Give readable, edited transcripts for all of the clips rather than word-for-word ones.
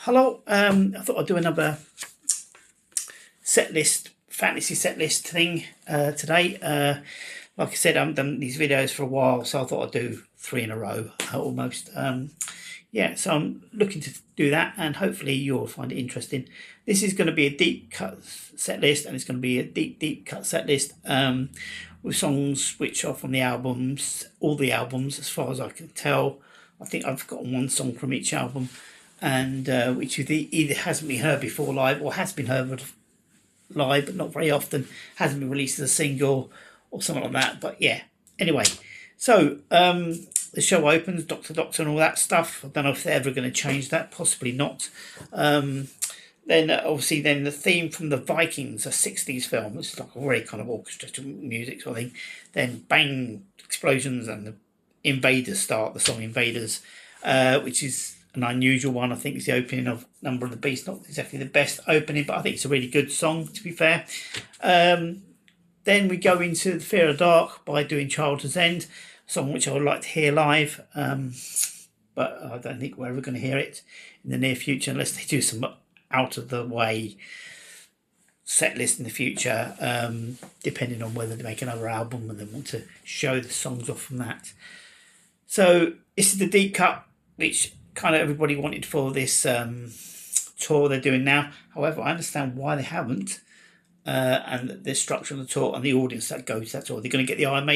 Hello. I thought I'd do another fantasy set list thing today. Like I said, I haven't done these videos for a while, so I thought I'd do 3 in a row almost. Yeah, so I'm looking to do that, and hopefully you'll find it interesting. This is going to be a deep cut set list, and it's going to be a deep cut set list with songs which are from the albums, all the albums as far as I can tell. I think I've got one song from each album, and which either hasn't been heard before live or has been heard live but not very often, hasn't been released as a single or something like that. But yeah, anyway, so the show opens, Doctor and all that stuff. I don't know if they're ever going to change that, possibly not. Then obviously then the theme from the Vikings, a 60s film, which is like a very kind of orchestrated music sort of thing. Then bang, explosions, and the Invaders start, the song Invaders, which is an unusual one. I think it's the opening of Number of the Beast. Not exactly the best opening, but I think it's a really good song, to be fair. Then we go into The Fear of the Dark by doing Childhood's End, a song which I would like to hear live, but I don't think we're ever going to hear it in the near future unless they do some out of the way set list in the future, depending on whether they make another album and they want to show the songs off from that. So this is the deep cut, which kind of everybody wanted for this tour they're doing now. However, I understand why they haven't, and the structure of the tour and the audience that goes to that tour. They're going to get the Iron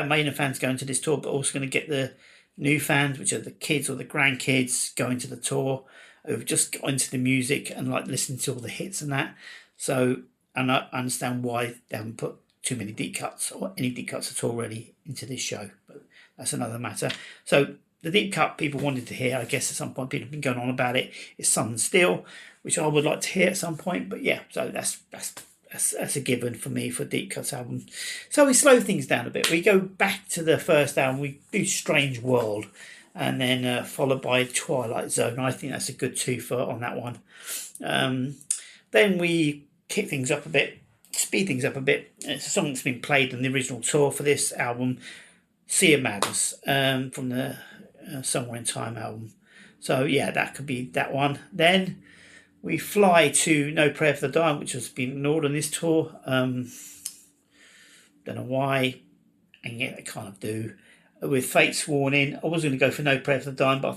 Maiden fans going to this tour, but also going to get the new fans, which are the kids or the grandkids, going to the tour, who've just got into the music and like listening to all the hits and that. So, and I understand why they haven't put too many deep cuts or any deep cuts at all really into this show, but that's another matter. So the deep cut people wanted to hear, I guess at some point people have been going on about it, is Sun and Steel, which I would like to hear at some point. But yeah, so that's a given for me for deep cuts album. So we slow things down a bit. We go back to the first album. We do Strange World, and then followed by Twilight Zone. I think that's a good twofer on that one. Then we kick things up a bit, speed things up a bit. It's a song that's been played on the original tour for this album, Sea of Madness, from the Somewhere in Time album. So yeah, that could be that one. Then we fly to No Prayer for the Dying, which has been ignored on this tour. Don't know why, and yet they kind of do. With Fate's Warning, I was going to go for No Prayer for the Dying, but I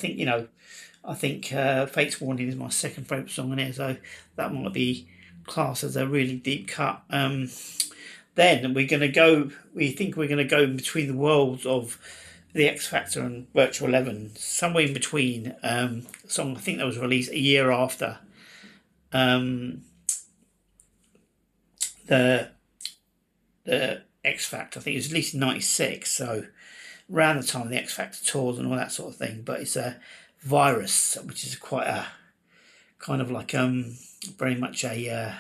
think Fate's Warning is my second favourite song on it, so that might be classed as a really deep cut. Then we're going to go. We think we're going to go in between the worlds of the X Factor and Virtual 11, somewhere in between. A song I think that was released a year after the X Factor. I think it was released in '96, so around the time of the X Factor tours and all that sort of thing. But it's a Virus, which is quite a kind of like very much a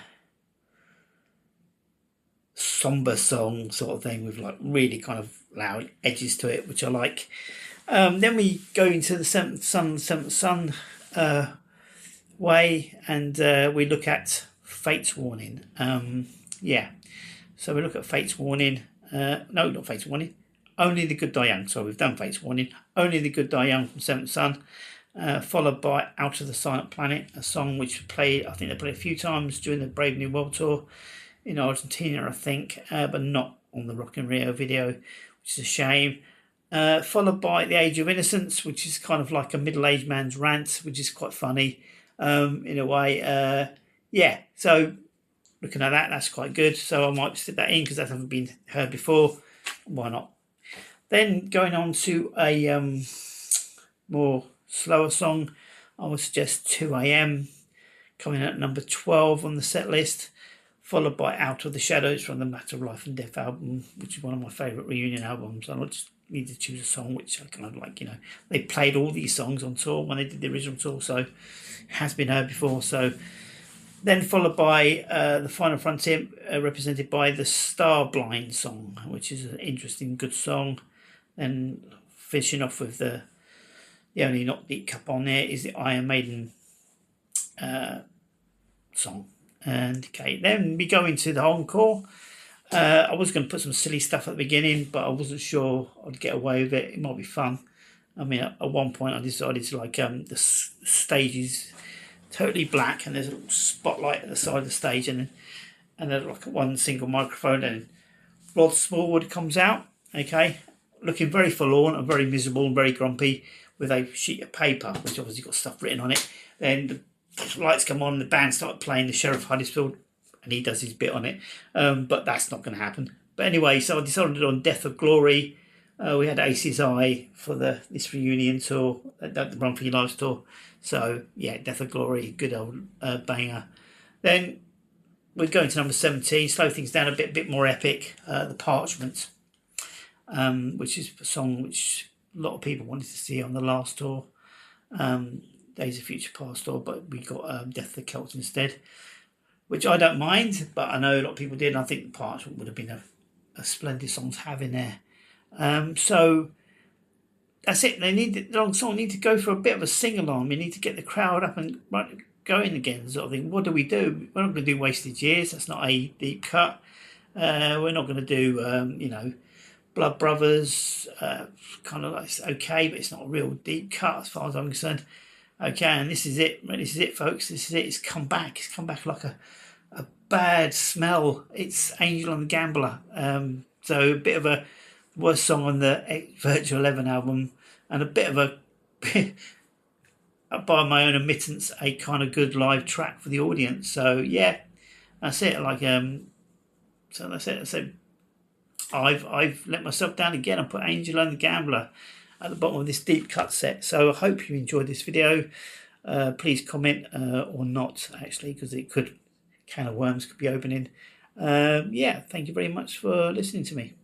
somber song sort of thing with like really kind of loud edges to it, which I like. Then we go into the Seventh Son way, and we look at Fate's Warning. Yeah, so we look at Fate's Warning. No, not Fate's Warning. Only the Good Die Young. So we've done Fate's Warning. Only the Good Die Young from Seventh Son. Followed by Out of the Silent Planet, a song which played, I think they played a few times during the Brave New World tour in Argentina, I think, but not on the Rock in Rio video, which is a shame. Followed by The Age of Innocence, which is kind of like a middle-aged man's rant, which is quite funny in a way. Yeah, so looking at that, that's quite good. So I might stick that in because that hasn't been heard before. Why not? Then going on to a more slower song, I would suggest 2 AM, coming at number 12 on the set list, followed by Out of the Shadows from the Matter of Life and Death album, which is one of my favourite reunion albums. I just need to choose a song which I kind of like, they played all these songs on tour when they did the original tour, so it has been heard before. So then followed by The Final Frontier, represented by the Starblind song, which is an interesting, good song. And finishing off with the only not deep cut on there is the Iron Maiden song. And okay, then we go into the encore. I was going to put some silly stuff at the beginning, but I wasn't sure I'd get away with it. It might be fun. I mean, at one point I decided to like the stage is totally black and there's a little spotlight at the side of the stage, and then like one single microphone, and Rod Smallwood comes out, okay, looking very forlorn and very miserable and very grumpy with a sheet of paper which obviously got stuff written on it. Then the lights come on, the band started playing the Sheriff Huddersfield, and he does his bit on it, but that's not going to happen. But anyway, so I decided on Death of Glory. We had Ace's Eye for this reunion tour, the Run for Your Lives tour. So yeah, Death of Glory, good old banger. Then we're going to number 17, slow things down a bit more epic. The Parchment, which is a song which a lot of people wanted to see on the last tour, Days of Future Past tour, but we got Death of the Celts instead, which I don't mind, but I know a lot of people did, and I think The Parchment would have been a splendid song to have in there. So that's it. The long song need to go for a bit of a sing-along. We need to get the crowd up and going again, sort of thing. What do? We're not going to do Wasted Years. That's not a deep cut. We're not going to do, Blood Brothers. Kind of like okay, but it's not a real deep cut as far as I'm concerned. Okay, and this is it. This is it, folks. This is it. It's come back. It's come back like a bad smell. It's Angel and the Gambler. So a bit of a worst song on the Virtual 11 album, and a bit of a by my own admittance, a kind of good live track for the audience. So yeah, that's it. Like so that's it. So I've let myself down again. I put Angel and the Gambler at the bottom of this deep cut set. So I hope you enjoyed this video. Please comment or not, actually, because it could, can of worms could be opening. Yeah, thank you very much for listening to me.